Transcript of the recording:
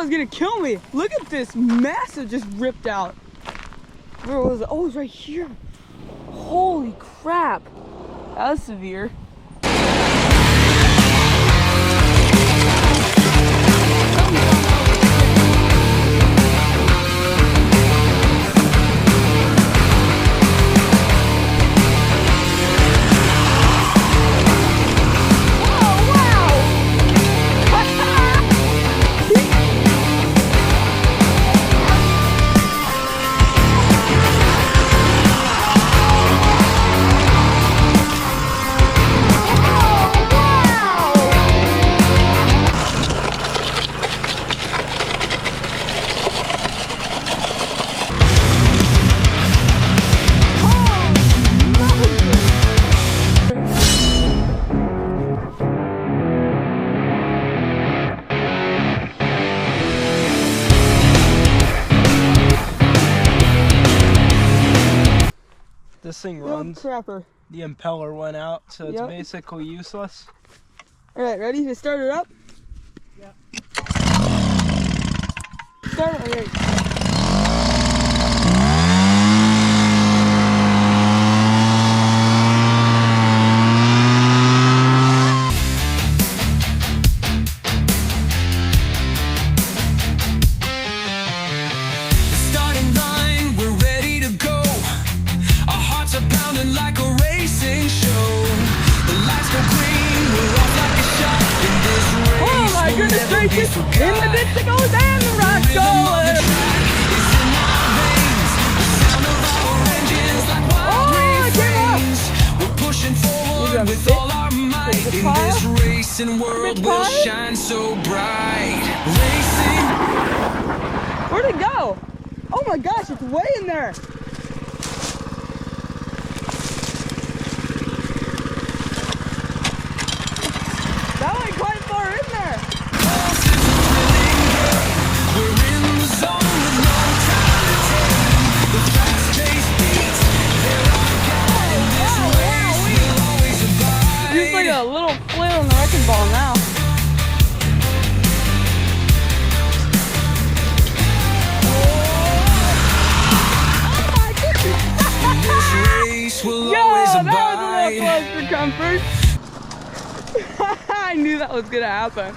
Gonna kill me. Look at this massive just ripped out. Where was it? Oh, it was right here. Holy crap. That was severe. This thing runs. Crapper. The impeller went out, so it's basically useless. Alright, ready to start it up? Yeah. Start it already. Like a racing show, the lights go green, we're off like a shot in this race. Oh my goodness gracious! In the ditch it goes and the rock's going. It's in our veins, the sound of our engines like wild refrains. We're pushing forward with all our might in this racing world. We'll shine so bright. Racing. Where'd it go? Oh my gosh, it's way in there. That went quite far in there. We're in the zone with no time to take. The fast-paced beats, they're our guide. This race will always abide. Just like a little flail in the wrecking ball now. Oh my goodness! This race will always That was abide. a little close for comfort. I knew that was gonna happen.